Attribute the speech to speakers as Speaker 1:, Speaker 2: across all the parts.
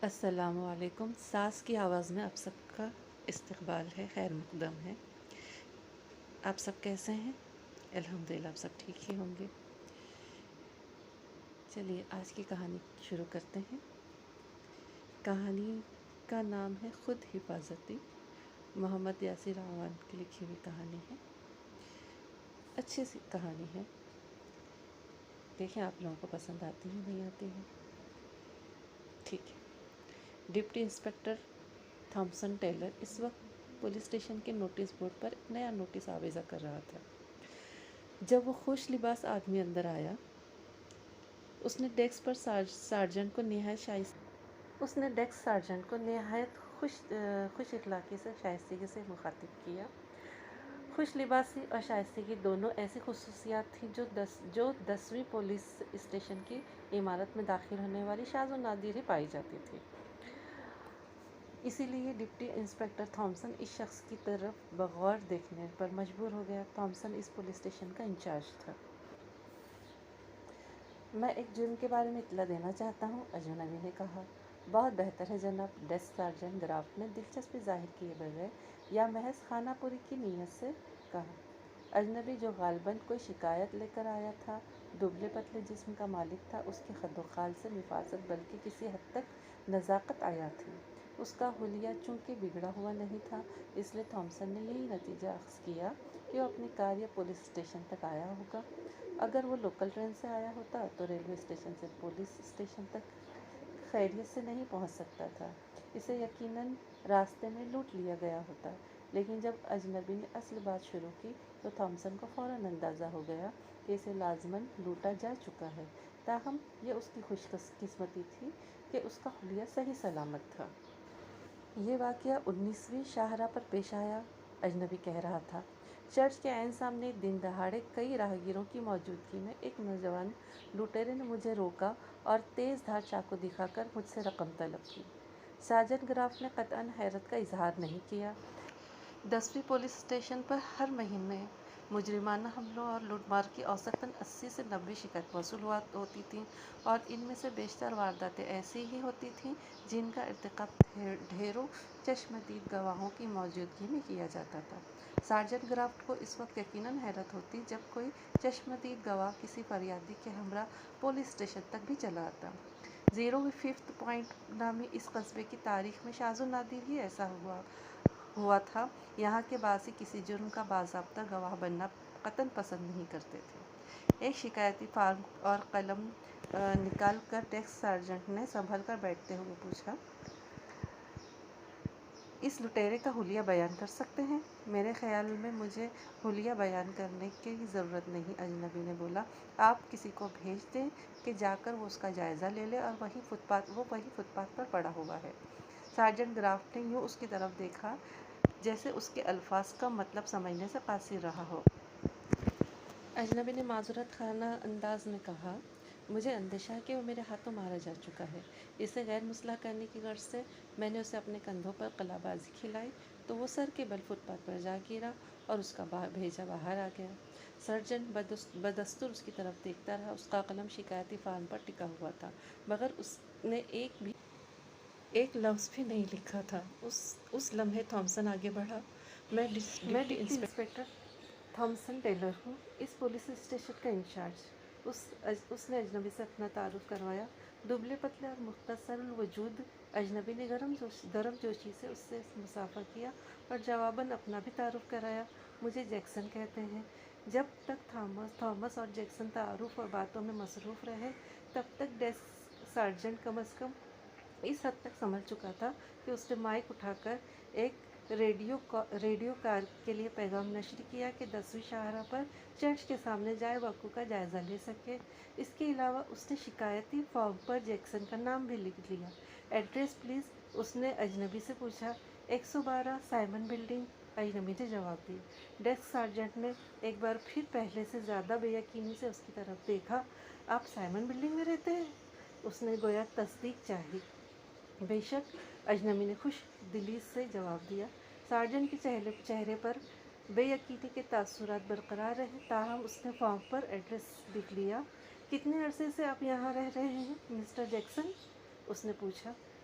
Speaker 1: السلام علیکم۔ ساس کی آواز میں آپ سب کا استقبال ہے، خیر مقدم ہے۔ آپ سب کیسے ہیں؟ الحمدللہ آپ سب ٹھیک ہی ہوں گے۔ چلیے آج کی کہانی شروع کرتے ہیں۔ کہانی کا نام ہے خود حفاظتی، محمد یاسر اعوان کی لکھی ہوئی کہانی ہے۔ اچھی سی کہانی ہے، دیکھیں آپ لوگوں کو پسند آتی ہے نہیں آتی ہے۔ ٹھیک ہے۔ ڈپٹی انسپکٹر تھامسن ٹیلر اس وقت پولیس اسٹیشن کے نوٹس بورڈ پر ایک نیا نوٹس آویزہ کر رہا تھا۔ جب وہ خوش لباس آدمی اندر آیا، اس نے ڈیسک سارجنٹ کو نہایت خوش اخلاقی سے شائستگی سے مخاطب کیا۔ خوش لباسی اور شائستگی دونوں ایسی خصوصیات تھیں جو 10ویں پولیس اسٹیشن کی عمارت میں داخل ہونے والی شاذ و نادر ہی پائی جاتی تھی۔ اسی لیے ڈپٹی انسپکٹر تھامسن اس شخص کی طرف بغور دیکھنے پر مجبور ہو گیا۔ تھامسن اس پولیس اسٹیشن کا انچارج تھا۔ میں ایک جرم کے بارے میں اطلاع دینا چاہتا ہوں، اجنبی نے کہا۔ بہت بہتر ہے جناب، ڈیسک سارجنٹ گرافٹ نے دلچسپی ظاہر کیے بغیر یا محض خانہ پوری کی نیت سے کہا۔ اجنبی جو غالباً کوئی شکایت لے کر آیا تھا، دبلے پتلے جسم کا مالک تھا، اس کے خد و خال سے نفاست بلکہ کسی حد تک نزاکت عیاں تھی۔ اس کا حلیہ چونکہ بگڑا ہوا نہیں تھا، اس لیے تھامسن نے یہی نتیجہ اخذ کیا کہ وہ اپنی کار یا پولیس اسٹیشن تک آیا ہوگا۔ اگر وہ لوکل ٹرین سے آیا ہوتا تو ریلوے اسٹیشن سے پولیس اسٹیشن تک خیریت سے نہیں پہنچ سکتا تھا۔ اسے یقیناً راستے میں لوٹ لیا گیا ہوتا۔ لیکن جب اجنبی نے اصل بات شروع کی تو تھامسن کو فوراً اندازہ ہو گیا کہ اسے لازماً لوٹا جا چکا ہے۔ تاہم یہ اس کی خوش قسمتی تھی کہ اس کا حلیہ صحیح سلامت تھا۔ یہ واقعہ 19ویں شاہراہ پر پیش آیا، اجنبی کہہ رہا تھا۔ چرچ کے عین سامنے دن دہاڑے کئی راہگیروں کی موجودگی میں ایک نوجوان لٹیرے نے مجھے روکا اور تیز دھار چاقو دکھا کر مجھ سے رقم طلب کی۔ سارجنٹ گراف نے قطعاً حیرت کا اظہار نہیں کیا۔ 10ویں پولیس اسٹیشن پر ہر مہینے مجرمانہ حملوں اور لوٹ مار کی اوسطاً 80 سے 90 شکایت موصول ہوتی تھیں، اور ان میں سے بیشتر وارداتیں ایسی ہی ہوتی تھیں جن کا ارتکاب ڈھیروں چشمدید گواہوں کی موجودگی میں کیا جاتا تھا۔ سارجنٹ گرافٹ کو اس وقت یقیناً حیرت ہوتی جب کوئی چشمدید گواہ کسی فریادی کے ہمراہ پولیس اسٹیشن تک بھی چلا آتا۔ 05 پوائنٹ نامی اس قصبے کی تاریخ میں شاذ و نادر ہی ایسا ہوا تھا۔ یہاں کے باسی کسی جرم کا باضابطہ گواہ بننا قطعاً پسند نہیں کرتے تھے۔ ایک شکایتی فارم اور قلم نکال کر ڈیسک سارجنٹ نے سنبھل کر بیٹھتے ہوئے پوچھا، اس لٹیرے کا حلیہ بیان کر سکتے ہیں؟ میرے خیال میں مجھے حلیہ بیان کرنے کی ضرورت نہیں، اجنبی نے بولا۔ آپ کسی کو بھیج دیں کہ جا کر وہ اس کا جائزہ لے لے، اور وہی فٹ پاتھ پر پڑا ہوا ہے۔ سارجنٹ گرافٹ نے یوں اس کی طرف دیکھا جیسے اس کے الفاظ کا مطلب سمجھنے سے قاصر رہا ہو۔ اجنبی نے معذرت خانہ انداز میں کہا، مجھے اندیشہ ہے کہ وہ میرے ہاتھوں مارا جا چکا ہے۔ اسے غیر مسلح کرنے کی غرض سے میں نے اسے اپنے کندھوں پر قلع بازی کھلائی تو وہ سر کے بل فٹ پاتھ پر جا گرا اور اس کا بھیجا باہر آ گیا۔ سارجنٹ بدستور اس کی طرف دیکھتا رہا۔ اس کا قلم شکایتی فارم پر ٹکا ہوا تھا، مگر اس نے ایک لفظ بھی نہیں لکھا تھا۔ اس لمحے تھامسن آگے بڑھا، میں ڈپٹی انسپکٹر تھامسن ٹیلر ہوں، اس پولیس اسٹیشن کا انچارج۔ اس نے اجنبی سے اپنا تعارف کروایا۔ دبلے پتلے اور مختصر الوجود اجنبی نے گرم جوشی سے اس سے مصافحہ کیا اور جواباً اپنا بھی تعارف کرایا، مجھے جیکسن کہتے ہیں۔ جب تک تھامس اور جیکسن تعارف اور باتوں میں مصروف رہے، تب تک ڈیسک سارجنٹ کم از کم اس حد تک سمجھ چکا تھا کہ اس نے مائک اٹھا کر ایک ریڈیو کار کے لیے پیغام نشر کیا کہ 10ویں شاہراہ پر چرچ کے سامنے جائے وقوع کا جائزہ لے سکے۔ اس کے علاوہ اس نے شکایتی فارم پر جیکسن کا نام بھی لکھ لیا۔ ایڈریس پلیز، اس نے اجنبی سے پوچھا۔ 112 سائمن بلڈنگ، اجنبی نے جواب دیا۔ ڈیسک سارجنٹ نے ایک بار پھر پہلے سے زیادہ بے یقینی سے اس کی طرف دیکھا۔ آپ سائمن بلڈنگ میں رہتے ہیں؟ اس نے گویا تصدیق چاہی۔ بے شک، اجنبی نے خوش دلی سے جواب دیا۔ سارجنٹ کے چہرے پر بے یقینی کے تاثرات برقرار رہے، تاہم اس نے فارم پر ایڈریس لکھ لیا۔ کتنے عرصے سے آپ یہاں رہ رہے ہیں مسٹر جیکسن؟ اس نے پوچھا۔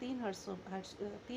Speaker 1: 3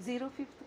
Speaker 1: 05th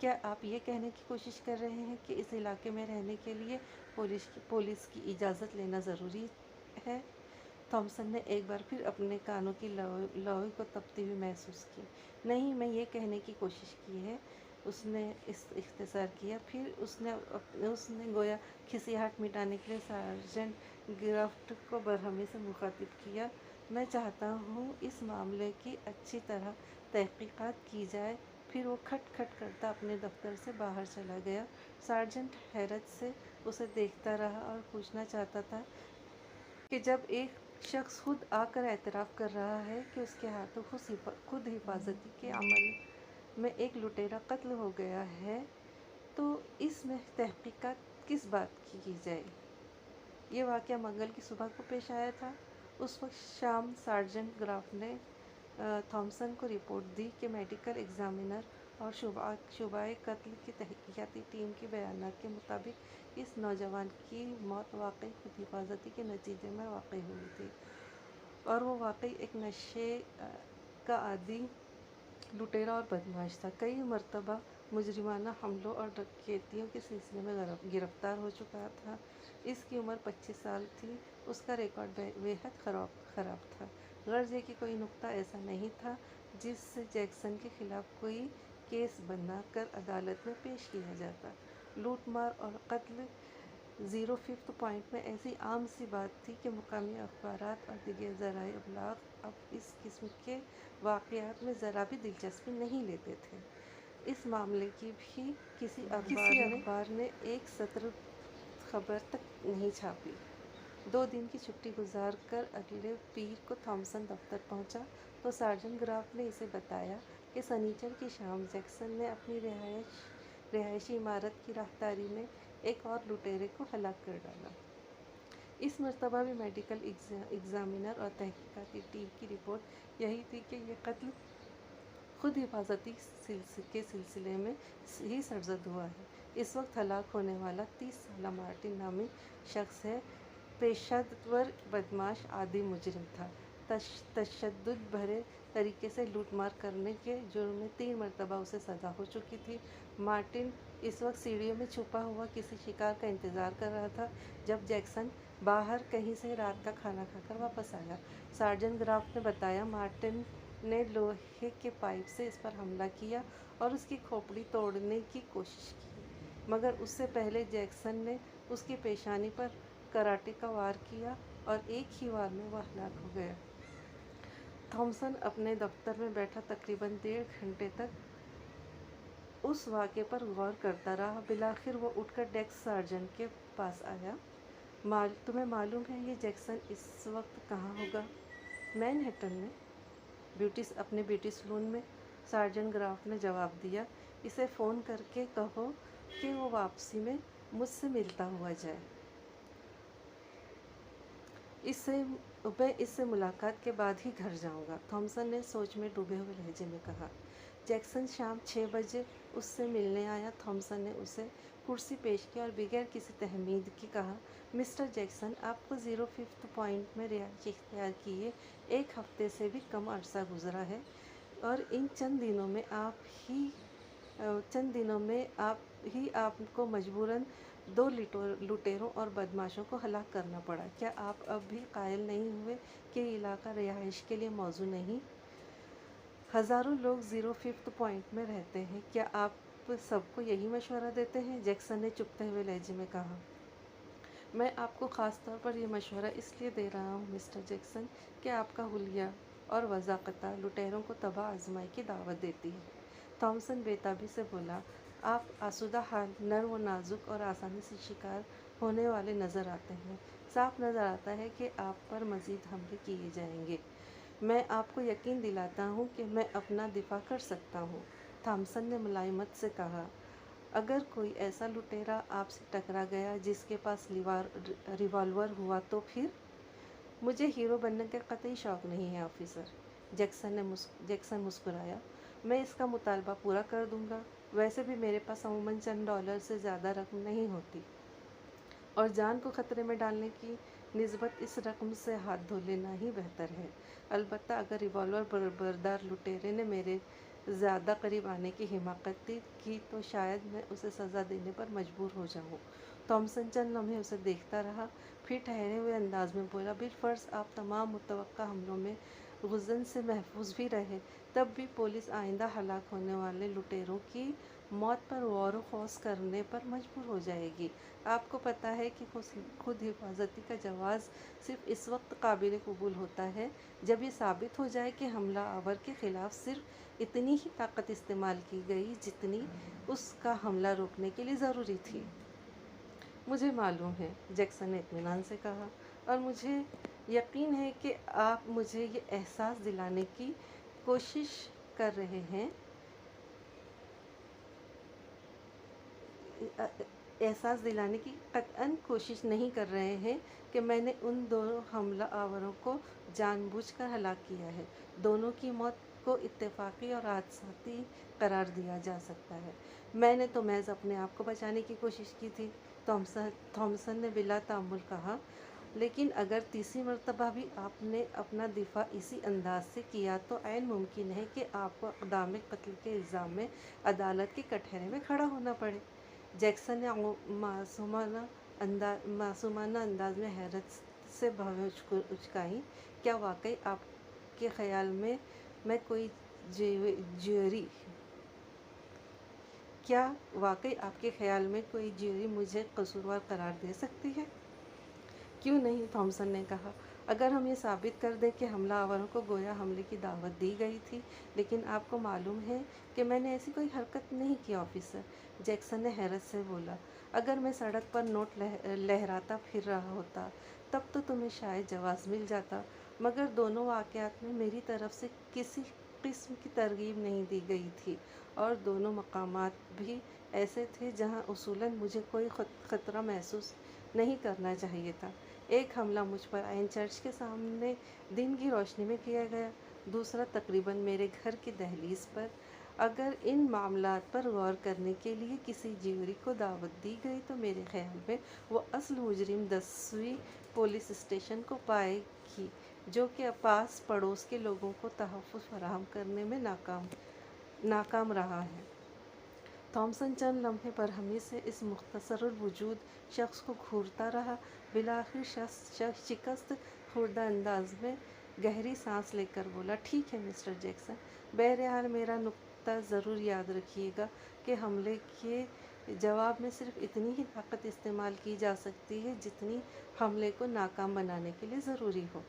Speaker 1: کیا آپ یہ کہنے کی کوشش کر رہے ہیں کہ اس علاقے میں رہنے کے لیے پولیس کی اجازت لینا ضروری ہے؟ تھامسن نے ایک بار پھر اپنے کانوں کی لوئی کو تپتی ہوئی محسوس کی۔ نہیں، میں یہ کہنے کی کوشش کی ہے، اس نے اختصار کیا۔ پھر اس نے گویا کھسیاہٹ مٹانے کے لیے سارجنٹ گرافٹ کو برہمی سے مخاطب کیا۔ میں چاہتا ہوں اس معاملے کی اچھی طرح تحقیقات کی جائے۔ پھر وہ کھٹ کھٹ کرتا اپنے دفتر سے باہر چلا گیا۔ سارجنٹ حیرت سے اسے دیکھتا رہا اور پوچھنا چاہتا تھا کہ جب ایک شخص خود آ کر اعتراف کر رہا ہے کہ اس کے ہاتھوں خود حفاظتی کے عمل میں ایک لٹیرا قتل ہو گیا ہے، تو اس میں تحقیقات کس بات کی جائے؟ یہ واقعہ منگل کی صبح کو پیش آیا تھا۔ اس وقت شام سارجنٹ گراف نے تھامسن کو رپورٹ دی کہ میڈیکل ایگزامینر اور شبہ قتل کی تحقیقاتی ٹیم کے بیانات کے مطابق اس نوجوان کی موت واقعی خود حفاظتی کے نتیجے میں واقع ہوئی تھی اور وہ واقعی ایک نشے کا عادی لٹیرا اور بدماش تھا۔ کئی مرتبہ مجرمانہ حملوں اور ڈکیتیوں کے سلسلے میں گرفتار ہو چکا تھا۔ اس کی عمر 25 سال تھی۔ اس کا ریکارڈ بے حد خراب تھا۔ غرض یہ کہ کوئی نقطہ ایسا نہیں تھا جس سے جیکسن کے خلاف کوئی کیس بنا کر عدالت میں پیش کیا جاتا۔ لوٹ مار اور قتل 05 پوائنٹ میں ایسی عام سی بات تھی کہ مقامی اخبارات اور دیگر ذرائع ابلاغ اب اس قسم کے واقعات میں ذرا بھی دلچسپی نہیں لیتے تھے۔ اس معاملے کی بھی کسی اخبار نے ایک سطر خبر تک نہیں چھاپی۔ 2 دن کی چھٹی گزار کر اگلے پیر کو تھامسن دفتر پہنچا تو سارجنٹ گراف نے اسے بتایا کہ سنیچر کی شام جیکسن نے اپنی رہائشی عمارت کی راہداری میں ایک اور لٹیرے کو ہلاک کر ڈالا۔ اس مرتبہ بھی میڈیکل ایگزامینر اور تحقیقاتی ٹیم کی رپورٹ یہی تھی کہ یہ قتل خود حفاظتی کے سلسلے میں ہی سرزد ہوا ہے۔ اس وقت ہلاک ہونے والا 30 سالہ مارٹن نامی شخص ہے۔ پیشہ ور بدماش عادی مجرم تھا۔ تشدد بھرے طریقے سے لوٹ مار کرنے کے جرم میں 3 مرتبہ اسے سزا ہو چکی تھی۔ مارٹن اس وقت سیڑھیوں میں چھپا ہوا کسی شکار کا انتظار کر رہا تھا جب جیکسن باہر کہیں سے رات کا کھانا کھا کر واپس آیا۔ سارجنٹ گراف نے بتایا، مارٹن نے لوہے کے پائپ سے اس پر حملہ کیا اور اس کی کھوپڑی توڑنے کی کوشش کی، مگر اس سے پہلے جیکسن نے اس کی پیشانی پر کراٹے کا وار کیا اور ایک ہی وار میں وہ ہلاک ہو گیا۔ تھامسن اپنے دفتر میں بیٹھا تقریباً 1.5 گھنٹے تک اس واقعے پر غور کرتا رہا۔ بالآخر وہ اٹھ کر ڈیسک سارجنٹ کے پاس آیا۔ تمہیں معلوم ہے یہ جیکسن اس وقت کہاں ہوگا؟ مین ہٹن میں، اپنے بیوٹی سلون میں، سارجنٹ گراف نے جواب دیا۔ اسے فون کر کے کہو کہ وہ واپسی میں مجھ سے ملتا ہوا جائے۔ میں اس سے ملاقات کے بعد ہی گھر جاؤں گا، تھامسن نے سوچ میں ڈوبے ہوئے لہجے میں کہا۔ جیکسن شام 6 بجے اس سے ملنے آیا۔ تھامسن نے اسے کرسی پیش کی اور بغیر کسی تہمید کے کہا، مسٹر جیکسن، آپ کو 05 پوائنٹ میں رہائش اختیار کیے 1 ہفتے سے بھی کم عرصہ گزرا ہے اور ان چند دنوں میں آپ کو مجبوراً 2 لٹیروں اور بدماشوں کو ہلاک کرنا پڑا۔ کیا آپ اب بھی قائل نہیں ہوئے کہ یہ علاقہ رہائش کے لیے موزوں نہیں؟ ہزاروں لوگ 05 پوائنٹ میں رہتے ہیں، کیا آپ سب کو یہی مشورہ دیتے ہیں؟ جیکسن نے چبھتے ہوئے لہجے میں کہا۔ میں آپ کو خاص طور پر یہ مشورہ اس لیے دے رہا ہوں مسٹر جیکسن کہ آپ کا حلیہ اور وضاقتہ لٹیروں کو تباہ آزمائی کی دعوت دیتی ہے۔ تھامسن بے تابی سے بولا، آپ آسودہ حال، نرم و نازک اور آسانی سے شکار ہونے والے نظر آتے ہیں۔ صاف نظر آتا ہے کہ آپ پر مزید حملے کیے جائیں گے۔ میں آپ کو یقین دلاتا ہوں کہ میں اپنا دفاع کر سکتا ہوں، تھامسن نے ملائمت سے کہا۔ اگر کوئی ایسا لٹیرا آپ سے ٹکرا گیا جس کے پاس ریوالور ہوا تو پھر؟ مجھے ہیرو بننے کا قطعی شوق نہیں ہے آفیسر، جیکسن مسکرایا۔ میں اس کا مطالبہ پورا کر دوں گا۔ ویسے بھی میرے پاس عموماً چند ڈالر سے زیادہ رقم نہیں ہوتی اور جان کو خطرے میں ڈالنے کی نسبت اس رقم سے ہاتھ دھو لینا ہی بہتر ہے۔ البتہ اگر ریوالور بردار لٹیرے نے میرے زیادہ قریب آنے کی حماقت کی تو شاید میں اسے سزا دینے پر مجبور ہو جاؤں۔ تھامسن چند لمحے اسے دیکھتا رہا، پھر ٹھہرے ہوئے انداز میں بولا، بالفرض آپ تمام متوقع حملوں میں غزن سے محفوظ بھی رہے، تب بھی پولیس آئندہ ہلاک ہونے والے لٹیروں کی موت پر غور و خوض کرنے پر مجبور ہو جائے گی۔ آپ کو پتہ ہے کہ خود حفاظتی کا جواز صرف اس وقت قابل قبول ہوتا ہے جب یہ ثابت ہو جائے کہ حملہ آور کے خلاف صرف اتنی ہی طاقت استعمال کی گئی جتنی اس کا حملہ روکنے کے لیے ضروری تھی۔ مجھے معلوم ہے، جیکسن نے اطمینان سے کہا، اور مجھے یقین ہے کہ آپ مجھے یہ احساس دلانے کی قطعاً کوشش نہیں کر رہے ہیں کہ میں نے ان دونوں حملہ آوروں کو جان بوجھ کر ہلاک کیا ہے۔ دونوں کی موت کو اتفاقی اور حادثاتی قرار دیا جا سکتا ہے۔ میں نے تو محض اپنے آپ کو بچانے کی کوشش کی تھی، تھامسن نے بلا تأمل کہا، لیکن اگر تیسری مرتبہ بھی آپ نے اپنا دفاع اسی انداز سے کیا تو عین ممکن ہے کہ آپ کو اقدام قتل کے الزام میں عدالت کے کٹہرے میں کھڑا ہونا پڑے۔ جیکسن نے معصومانہ انداز میں حیرت سے بھویں اچکائیں۔ کیا واقعی آپ کے خیال میں کوئی جیوری مجھے قصوروار قرار دے سکتی ہے؟ کیوں نہیں، تھامسن نے کہا، اگر ہم یہ ثابت کر دیں کہ حملہ آوروں کو گویا حملے کی دعوت دی گئی تھی، لیکن آپ کو معلوم ہے کہ میں نے ایسی کوئی حرکت نہیں کی آفیسر، جیکسن نے حیرت سے بولا، اگر میں سڑک پر نوٹ لہراتا پھر رہا ہوتا تب تو تمہیں شاید جواز مل جاتا، مگر دونوں واقعات میں میری طرف سے کسی قسم کی ترغیب نہیں دی گئی تھی، اور دونوں مقامات بھی ایسے تھے جہاں اصولاً مجھے کوئی خطرہ محسوس نہیں کرنا چاہیے تھا۔ ایک حملہ مجھ پر عین چرچ کے سامنے دن کی روشنی میں کیا گیا، دوسرا تقریباً میرے گھر کی دہلیز پر۔ اگر ان معاملات پر غور کرنے کے لیے کسی جیوری کو دعوت دی گئی تو میرے خیال میں وہ اصل مجرم 10ویں پولیس اسٹیشن کو پائے گی، جو کہ پاس پڑوس کے لوگوں کو تحفظ فراہم کرنے میں ناکام رہا ہے۔ تھامسن چند لمحے برہمی سے اس مختصر الوجود شخص کو گھورتا رہا، بالآخر شکست خوردہ انداز میں گہری سانس لے کر بولا، ٹھیک ہے مسٹر جیکسن، بہرحال میرا نکتہ ضرور یاد رکھیے گا کہ حملے کے جواب میں صرف اتنی ہی طاقت استعمال کی جا سکتی ہے جتنی حملے کو ناکام بنانے کے لیے ضروری ہو۔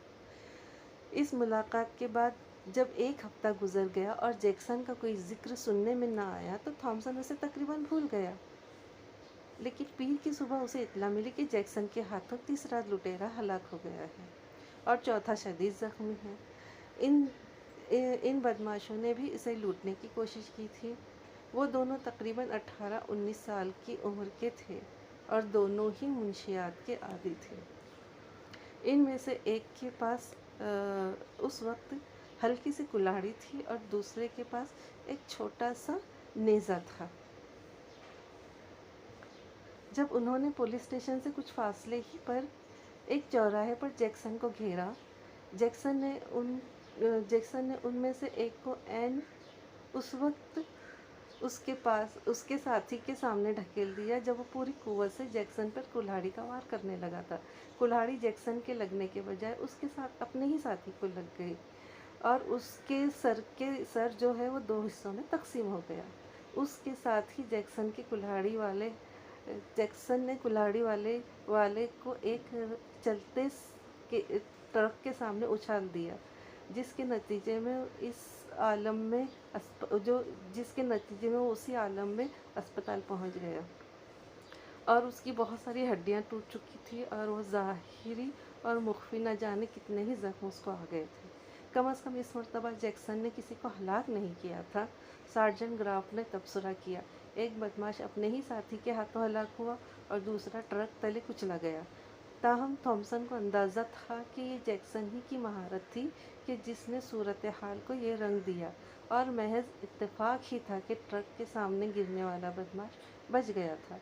Speaker 1: اس ملاقات کے بعد جب ایک ہفتہ گزر گیا اور جیکسن کا کوئی ذکر سننے میں نہ آیا تو تھامسن اسے تقریباً بھول گیا، لیکن پیر کی صبح اسے اطلاع ملی کہ جیکسن کے ہاتھوں تیسرا لٹیرا ہلاک ہو گیا ہے اور چوتھا شدید زخمی ہے۔ ان بدماشوں نے بھی اسے لوٹنے کی کوشش کی تھی۔ وہ دونوں تقریباً 18-19 سال کی عمر کے تھے اور دونوں ہی منشیات کے عادی تھے۔ ان میں سے ایک کے پاس اس وقت ہلکی سی کلاڑی تھی اور دوسرے کے پاس ایک چھوٹا سا نیزہ تھا۔ جب انہوں نے پولیس اسٹیشن سے کچھ فاصلے ہی پر ایک چوراہے پر جیکسن کو گھیرا، جیکسن نے ان میں سے ایک کو عین اس وقت اس کے ساتھی کے سامنے ڈھکیل دیا جب وہ پوری قوت سے جیکسن پر کلہاڑی کا وار کرنے لگا تھا۔ کلہاڑی جیکسن کے لگنے کے بجائے اس کے ساتھ اپنے ہی ساتھی کو لگ گئی اور اس کے سر جو ہے وہ 2 حصوں میں تقسیم ہو گیا۔ اس کے ساتھ ہی جیکسن نے کلہاڑی والے کو ایک چلتے ٹرک کے سامنے اچھال دیا، جس کے نتیجے میں وہ اسی عالم میں اسپتال پہنچ گیا اور اس کی بہت ساری ہڈیاں ٹوٹ چکی تھیں اور وہ ظاہری اور مخفی نہ جانے کتنے ہی زخم اس کو آ گئے تھے۔ کم از کم اس مرتبہ جیکسن نے کسی کو ہلاک نہیں کیا تھا، سارجنٹ گراف نے تبصرہ کیا۔ ایک بدماش اپنے ہی ساتھی کے ہاتھوں ہلاک ہوا اور دوسرا ٹرک تلے کچلا گیا۔ تاہم تھامسن کو اندازہ تھا کہ یہ جیکسن ہی کی مہارت تھی کہ جس نے صورتحال کو یہ رنگ دیا، اور محض اتفاق ہی تھا کہ ٹرک کے سامنے گرنے والا بدماش بچ گیا تھا،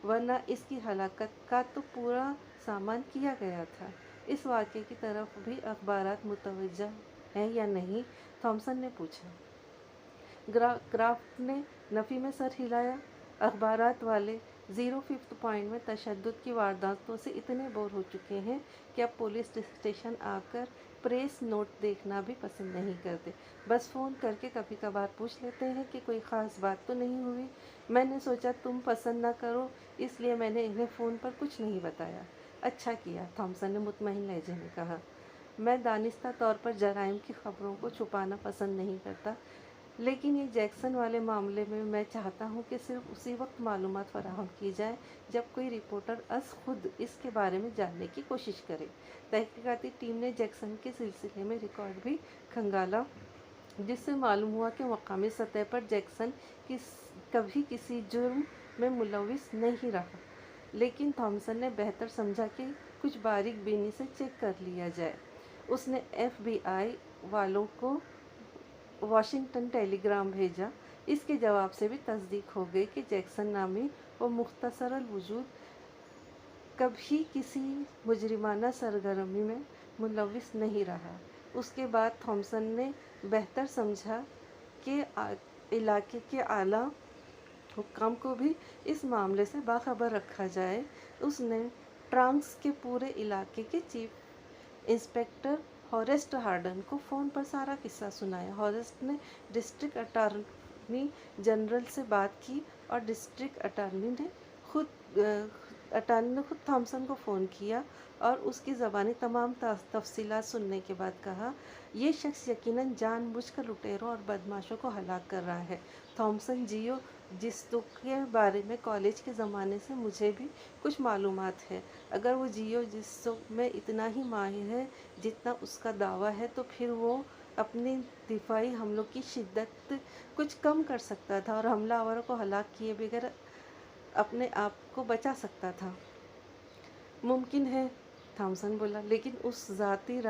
Speaker 1: ورنہ اس کی ہلاکت کا تو پورا سامان کیا گیا تھا۔ اس واقعے کی طرف بھی اخبارات متوجہ ہیں یا نہیں؟ تھامسن نے پوچھا۔ کرافٹ نے نفی میں سر ہلایا۔ اخبارات والے 05 پوائنٹ میں تشدد کی وارداتوں سے اتنے بور ہو چکے ہیں کہ اب پولیس اسٹیشن آ کر پریس نوٹ دیکھنا بھی پسند نہیں کرتے، بس فون کر کے کبھی کبھار پوچھ لیتے ہیں کہ کوئی خاص بات تو نہیں ہوئی۔ میں نے سوچا تم پسند نہ کرو، اس لیے میں نے انہیں فون پر کچھ نہیں بتایا۔ اچھا کیا، تھامسن نے مطمئن لہجے میں کہا۔ میں دانستہ طور پر جرائم کی خبروں کو چھپانا پسند نہیں کرتا، لیکن یہ جیکسن والے معاملے میں چاہتا ہوں کہ صرف اسی وقت معلومات فراہم کی جائے جب کوئی رپورٹر از خود اس کے بارے میں جاننے کی کوشش کرے۔ تحقیقاتی ٹیم نے جیکسن کے سلسلے میں ریکارڈ بھی کھنگالا، جس سے معلوم ہوا کہ مقامی سطح پر جیکسن کبھی کسی جرم میں ملوث نہیں رہا، لیکن تھامسن نے بہتر سمجھا کہ کچھ باریک بینی سے چیک کر لیا جائے۔ اس نے ایف بی آئی والوں کو واشنگٹن ٹیلی گرام بھیجا۔ اس کے جواب سے بھی تصدیق ہو گئی کہ جیکسن نامی وہ مختصر الوجود کبھی کسی مجرمانہ سرگرمی میں ملوث نہیں رہا۔ اس کے بعد تھامسن نے بہتر سمجھا کہ علاقے کے اعلیٰ حکام کو بھی اس معاملے سے باخبر رکھا جائے۔ اس نے ٹرانکس کے پورے علاقے کے چیف انسپکٹر ہارسٹ ہارڈن کو فون پر سارا قصہ سنایا۔ ہارسٹ نے ڈسٹرکٹ اٹارنی جنرل سے بات کی اور ڈسٹرکٹ اٹارنی نے خود تھامسن کو فون کیا اور اس کی زبانی تمام تفصیلات سننے کے بعد کہا، یہ شخص یقیناً جان بوجھ کر لٹیروں اور بدماشوں کو ہلاک کر رہا ہے۔ تھامسن جیو جستو کے بارے میں کالج کے زمانے سے مجھے بھی کچھ معلومات ہے۔ اگر وہ جیو جستو میں اتنا ہی ماہر ہے جتنا اس کا دعویٰ ہے تو پھر وہ اپنی دفاعی حملوں کی شدت کچھ کم کر سکتا تھا اور حملہ آوروں کو ہلاک کیے بغیر اپنے آپ کو بچا سکتا تھا۔ ممکن ہے، تھامسن بولا، لیکن اس ذاتی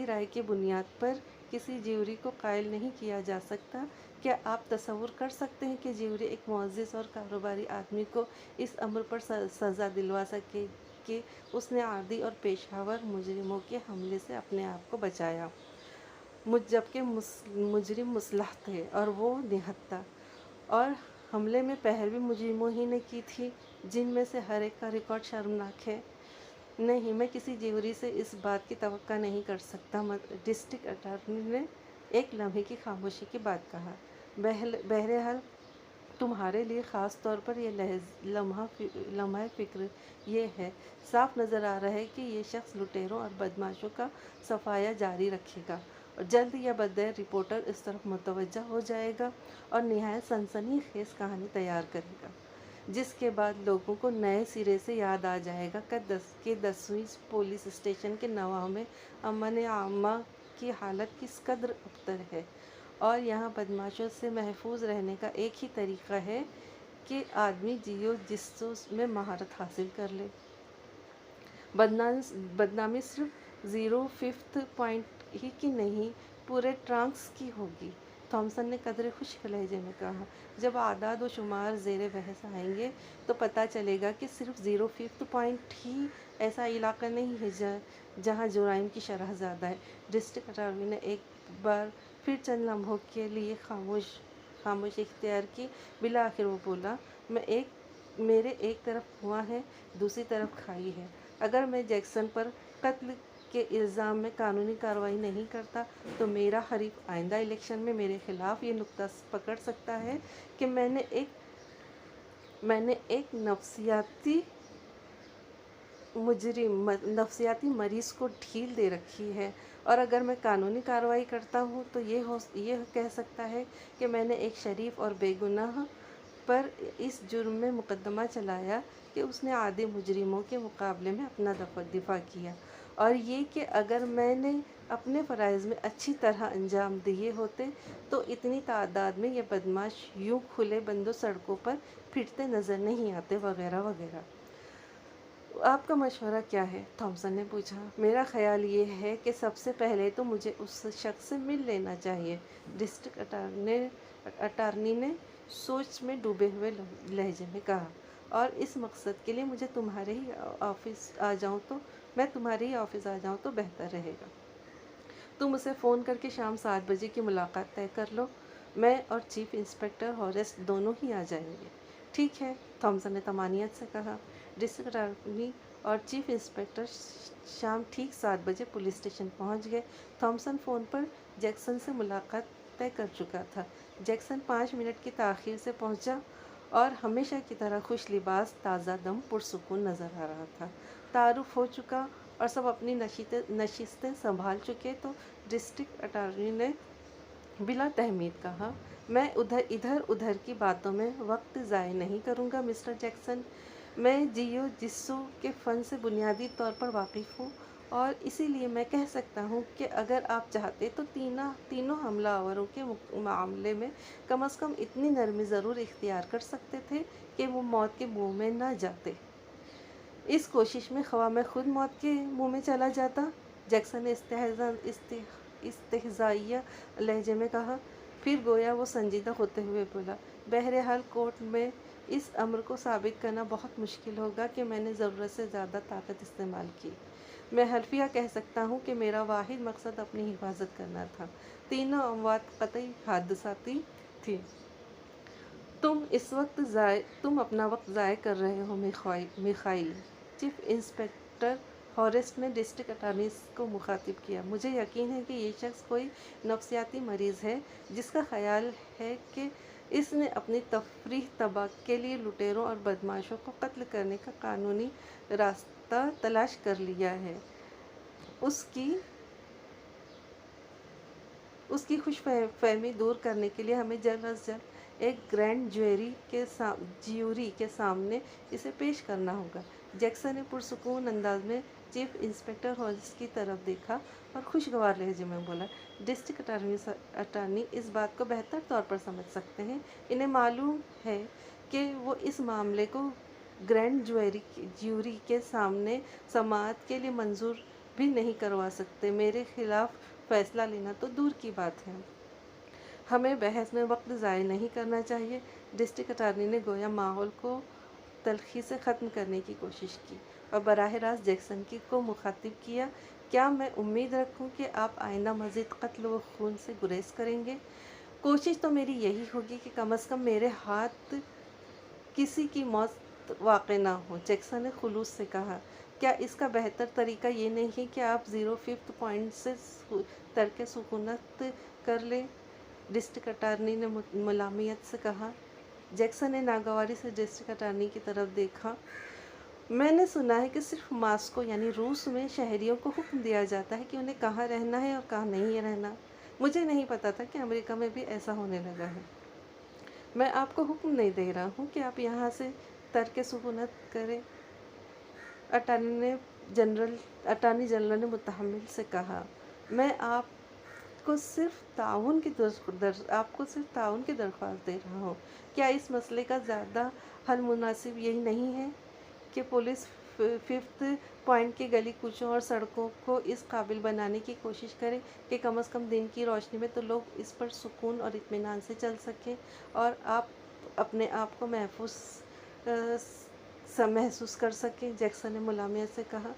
Speaker 1: رائے کی بنیاد پر کسی جیوری کو قائل نہیں کیا جا سکتا۔ کیا آپ تصور کر سکتے ہیں کہ جیوری ایک معزز اور کاروباری آدمی کو اس امر پر سزا دلوا سکے کہ اس نے عادی اور پیشہ ور مجرموں کے حملے سے اپنے آپ کو بچایا، جبکہ مجرم مسلح تھے اور وہ نہتھا، اور حملے میں پیروی مجرموں ہی نے کی تھی، جن میں سے ہر ایک کا ریکارڈ شرمناک ہے؟ نہیں، میں کسی جیوری سے اس بات کی توقع نہیں کر سکتا۔ ڈسٹرکٹ اٹارنی نے ایک لمحے کی خاموشی کے بعد کہا۔ بہرحال تمہارے لیے خاص طور پر یہ لمحہ فکر یہ ہے، صاف نظر آ رہا ہے کہ یہ شخص لٹیروں اور بدماشوں کا صفایا جاری رکھے گا، اور جلد یا بدیر رپورٹر اس طرف متوجہ ہو جائے گا اور نہایت سنسنی خیز کہانی تیار کرے گا، جس کے بعد لوگوں کو نئے سرے سے یاد آ جائے گا کہ 10ویں پولیس اسٹیشن کے نواح میں امن عامہ کی حالت کس قدر ابتر ہے، اور یہاں بدماشوں سے محفوظ رہنے کا ایک ہی طریقہ ہے کہ آدمی جیو جستو میں مہارت حاصل کر لے۔ بدنامی صرف 05 پوائنٹ ہی کی نہیں، پورے ٹرانکس کی ہوگی، تھامسن نے قدرے خشک لہجے میں کہا۔ جب اعداد و شمار زیر بحث آئیں گے تو پتہ چلے گا کہ صرف 05 پوائنٹ ہی ایسا علاقہ نہیں ہے جہاں جرائم کی شرح زیادہ ہے۔ ڈسٹرکٹ اٹارنی نے ایک بار پھر چند لمحوں کے لیے خاموشی اختیار کی، بالآخر وہ بولا، میرے ایک طرف کنواں ہے، دوسری طرف کھائی ہے۔ اگر میں جیکسن پر قتل کے الزام میں قانونی کارروائی نہیں کرتا تو میرا حریف آئندہ الیکشن میں میرے خلاف یہ نقطہ پکڑ سکتا ہے کہ میں نے ایک نفسیاتی مریض کو ڈھیل دے رکھی ہے، اور اگر میں قانونی کارروائی کرتا ہوں تو یہ کہہ سکتا ہے کہ میں نے ایک شریف اور بے گناہ پر اس جرم میں مقدمہ چلایا کہ اس نے عادی مجرموں کے مقابلے میں اپنا دفاع کیا، اور یہ کہ اگر میں نے اپنے فرائض میں اچھی طرح انجام دیے ہوتے تو اتنی تعداد میں یہ بدماش یوں کھلے بندوں سڑکوں پر پھرتے نظر نہیں آتے، وغیرہ وغیرہ۔ آپ کا مشورہ کیا ہے؟ تھامسن نے پوچھا۔ میرا خیال یہ ہے کہ سب سے پہلے تو مجھے اس شخص سے مل لینا چاہیے، ڈسٹرکٹ اٹارنی نے سوچ میں ڈوبے ہوئے لہجے میں کہا، اور اس مقصد کے لیے میں تمہارے ہی آفس آ جاؤں تو بہتر رہے گا۔ تم اسے فون کر کے شام 7 بجے کی ملاقات طے کر لو۔ میں اور چیف انسپکٹر ہارسٹ دونوں ہی آ جائیں گے۔ ٹھیک ہے، تھامسن نے طمانینت سے کہا۔ ڈسٹرکٹ اٹارنی اور چیف انسپکٹر شام ٹھیک 7 بجے پولیس اسٹیشن پہنچ گئے۔ تھامسن فون پر جیکسن سے ملاقات طے کر چکا تھا۔ جیکسن 5 منٹ کی تاخیر سے پہنچا اور ہمیشہ کی طرح خوش لباس، تازہ دم، پرسکون نظر آ رہا تھا۔ تعارف ہو چکا اور سب اپنی نشستیں سنبھال چکے تو ڈسٹرکٹ اٹارنی نے بلا تہمید کہا، میں ادھر ادھر کی باتوں میں وقت ضائع نہیں کروں گا مسٹر جیکسن۔ میں جیو جتسو کے فن سے بنیادی طور پر واقف ہوں اور اسی لیے میں کہہ سکتا ہوں کہ اگر آپ چاہتے تو تینوں حملہ آوروں کے معاملے میں کم از کم اتنی نرمی ضرور اختیار کر سکتے تھے کہ وہ موت کے منہ میں نہ جاتے۔ اس کوشش میں خواہ میں خود موت کے منہ میں چلا جاتا، جیکسن نے استہزائیہ لہجے میں کہا۔ پھر گویا وہ سنجیدہ ہوتے ہوئے بولا، بہرحال کورٹ میں اس امر کو ثابت کرنا بہت مشکل ہوگا کہ میں نے ضرورت سے زیادہ طاقت استعمال کی۔ میں حلفیہ کہہ سکتا ہوں کہ میرا واحد مقصد اپنی حفاظت کرنا تھا۔ تینوں اموات قطعی حادثاتی تھیں۔ تم اپنا وقت ضائع کر رہے ہو میخائیل۔ چیف انسپکٹر ہارسٹ نے ڈسٹرکٹ اٹارنی کو مخاطب کیا، مجھے یقین ہے کہ یہ شخص کوئی نفسیاتی مریض ہے جس کا خیال ہے کہ اس نے اپنی تفریح طبع کے لیے لٹیروں اور بدماشوں کو قتل کرنے کا قانونی راستہ تلاش کر لیا ہے۔ اس کی خوش فہمی دور کرنے کے لیے ہمیں جلد از جلد ایک گرینڈ جیوری کے سامنے اسے پیش کرنا ہوگا۔ جیکسن نے پرسکون انداز میں چیف انسپکٹر ہارسٹ کی طرف دیکھا اور خوشگوار لہجے میں بولا، ڈسٹرکٹ اٹارنی اس بات کو بہتر طور پر سمجھ سکتے ہیں۔ انہیں معلوم ہے کہ وہ اس معاملے کو گرینڈ جیوری کے سامنے سماعت کے لیے منظور بھی نہیں کروا سکتے۔ میرے خلاف فیصلہ لینا تو دور کی بات ہے۔ ہمیں بحث میں وقت ضائع نہیں کرنا چاہیے۔ ڈسٹرکٹ اٹارنی نے گویا ماحول کو تلخی سے ختم کرنے کی کوشش کی اور براہ راست جیکسن کو مخاطب کیا، کیا میں امید رکھوں کہ آپ آئندہ مزید قتل و خون سے گریز کریں گے؟ کوشش تو میری یہی ہوگی کہ کم از کم میرے ہاتھ کسی کی موت واقع نہ ہو، جیکسن نے خلوص سے کہا۔ کیا اس کا بہتر طریقہ یہ نہیں ہے کہ آپ 05 پوائنٹ سے ترک سکونت کر لیں؟ ڈسٹرکٹ اٹارنی نے ملامت سے کہا۔ جیکسن نے ناگواری سے ڈسٹرکٹ اٹارنی کی طرف دیکھا۔ میں نے سنا ہے کہ صرف ماسکو یعنی روس میں شہریوں کو حکم دیا جاتا ہے کہ انہیں کہاں رہنا ہے اور کہاں نہیں رہنا۔ مجھے نہیں پتا تھا کہ امریکہ میں بھی ایسا ہونے لگا ہے۔ میں آپ کو حکم نہیں دے رہا ہوں کہ آپ یہاں سے ترک سکونت کریں، اٹارنی جنرل نے متحمل سے کہا۔ میں آپ کو صرف تعاون کی درخواست دے رہا ہوں۔ کیا اس مسئلے کا زیادہ حل مناسب یہی نہیں ہے کہ پولیس 5 پوائنٹ کے گلی کوچوں اور سڑکوں کو اس قابل بنانے کی کوشش کرے کہ کم از کم دن کی روشنی میں تو لوگ اس پر سکون اور اطمینان سے چل سکیں اور آپ اپنے آپ کو محسوس کر سکیں؟ جیکسن نے ملامت سے کہا۔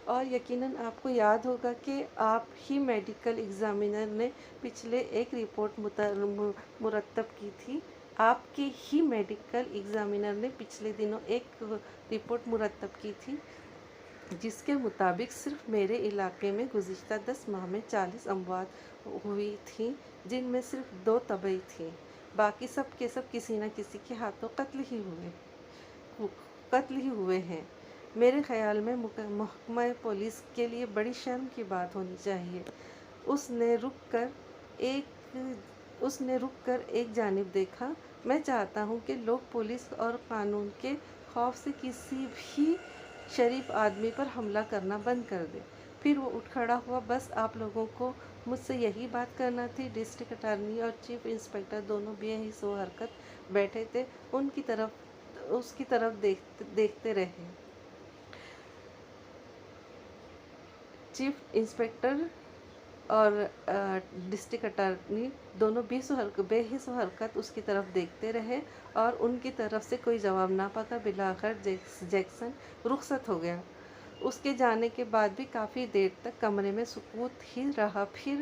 Speaker 1: اور یقیناً آپ کو یاد ہوگا کہ آپ ہی میڈیکل ایگزامینر نے پچھلے ایک رپورٹ مرتب کی تھی۔ آپ کے ہی میڈیکل ایگزامینر نے پچھلے دنوں ایک رپورٹ مرتب کی تھی جس کے مطابق صرف میرے علاقے میں گزشتہ 10 ماہ میں 40 اموات ہوئی تھیں، جن میں صرف 2 طبی تھیں، باقی سب کے سب کسی نہ کسی کے ہاتھوں قتل ہی ہوئے ہیں۔ میرے خیال میں محکمہ پولیس کے لیے بڑی شرم کی بات ہونی چاہیے۔ اس نے رک کر ایک جانب دیکھا۔ میں چاہتا ہوں کہ لوگ پولیس اور قانون کے خوف سے کسی بھی شریف آدمی پر حملہ کرنا بند کر دیں۔ پھر وہ اٹھ کھڑا ہوا۔ بس آپ لوگوں کو مجھ سے یہی بات کرنا تھی؟ ڈسٹرکٹ اٹارنی اور چیف انسپکٹر دونوں بے حس و حرکت بیٹھے تھے، اس کی طرف دیکھتے رہے۔ چیف انسپکٹر اور ڈسٹرکٹ اٹارنی دونوں بے حس و حرکت اس کی طرف دیکھتے رہے اور ان کی طرف سے کوئی جواب نہ پا کر بالآخر جیکسن رخصت ہو گیا۔ اس کے جانے کے بعد بھی کافی دیر تک کمرے میں سکوت ہی رہا۔ پھر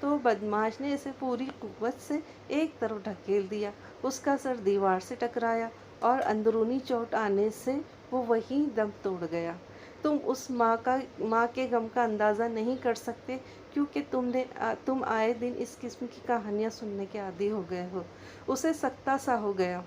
Speaker 1: تو بدماش نے اسے پوری قوت سے ایک طرف ڈھکیل دیا۔ اس کا سر دیوار سے ٹکرایا اور اندرونی چوٹ آنے سے وہ وہیں دم توڑ گیا۔ تم اس ماں کے غم کا اندازہ نہیں کر سکتے، کیونکہ تم آئے دن اس قسم کی کہانیاں سننے کے عادی ہو گئے ہو۔ اسے سکتہ سا ہو گیا۔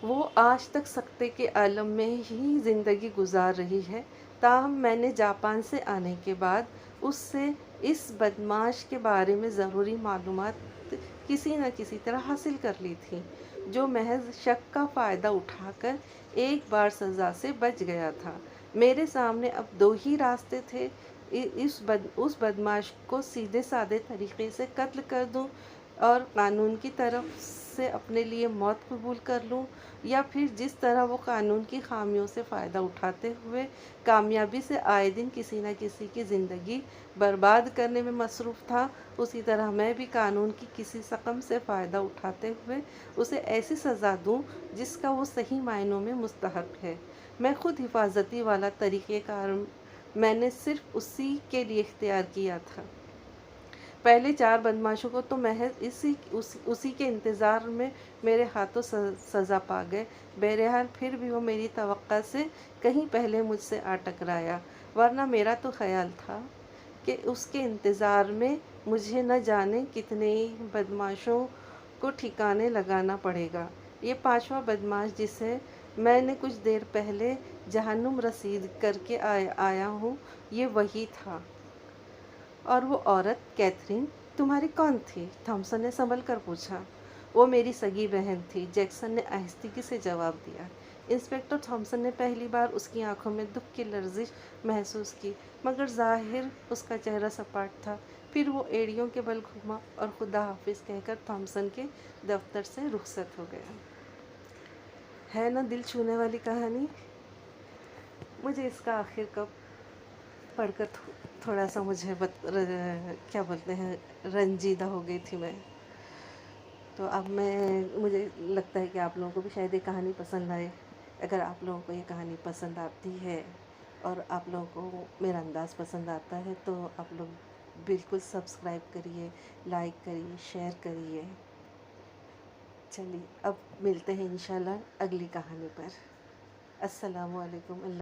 Speaker 1: وہ آج تک سکتے کے عالم میں ہی زندگی گزار رہی ہے۔ تاہم میں نے جاپان سے آنے کے بعد اس سے اس بدماش کے بارے میں ضروری معلومات کسی نہ کسی طرح حاصل کر لی تھی، جو محض شک کا فائدہ اٹھا کر ایک بار سزا سے بچ گیا تھا۔ میرے سامنے اب دو ہی راستے تھے، اس بدماش کو سیدھے سادے طریقے سے قتل کر دوں اور قانون کی طرف سے اپنے لیے موت قبول کر لوں، یا پھر جس طرح وہ قانون کی خامیوں سے فائدہ اٹھاتے ہوئے کامیابی سے آئے دن کسی نہ کسی کی زندگی برباد کرنے میں مصروف تھا، اسی طرح میں بھی قانون کی کسی شکم سے فائدہ اٹھاتے ہوئے اسے ایسی سزا دوں جس کا وہ صحیح معنوں میں مستحق ہے۔ میں خود حفاظتی والا طریقہ کار میں نے صرف اسی کے لیے اختیار کیا تھا۔ پہلے 4 بدماشوں کو تو محض اسی کے انتظار میں میرے ہاتھوں سزا پا گئے۔ بہرحال پھر بھی وہ میری توقع سے کہیں پہلے مجھ سے آ ٹکرایا، ورنہ میرا تو خیال تھا کہ اس کے انتظار میں مجھے نہ جانے کتنے ہی بدماشوں کو ٹھکانے لگانا پڑے گا۔ یہ 5واں بدماش جسے میں نے کچھ دیر پہلے جہنم رسید کر کے آیا ہوں، یہ وہی تھا۔ اور وہ عورت کیتھرین تمہاری کون تھی؟ تھامسن نے سنبھل کر پوچھا۔ وہ میری سگی بہن تھی، جیکسن نے آہستگی سے جواب دیا۔ انسپکٹر تھامسن نے پہلی بار اس کی آنکھوں میں دکھ کی لرزش محسوس کی، مگر ظاہر اس کا چہرہ سپاٹ تھا۔ پھر وہ ایڑیوں کے بل گھوما اور خدا حافظ کہہ کر تھامسن کے دفتر سے رخصت ہو گیا۔ ہے نا دل چھونے والی کہانی؟ مجھے اس کا آخر کب پڑھ کر تھوڑا سا مجھے کیا بولتے ہیں، رنجیدہ ہو گئی تھی میں۔ تو اب مجھے لگتا ہے کہ آپ لوگوں کو بھی شاید یہ کہانی پسند آئے۔ اگر آپ لوگوں کو یہ کہانی پسند آتی ہے اور آپ لوگوں کو میرا انداز پسند آتا ہے تو آپ لوگ بالکل سبسکرائب کریے، لائک کریے، شیئر کریے۔ چلیے اب ملتے ہیں انشاءاللہ اگلی کہانی پر۔ السلام علیکم۔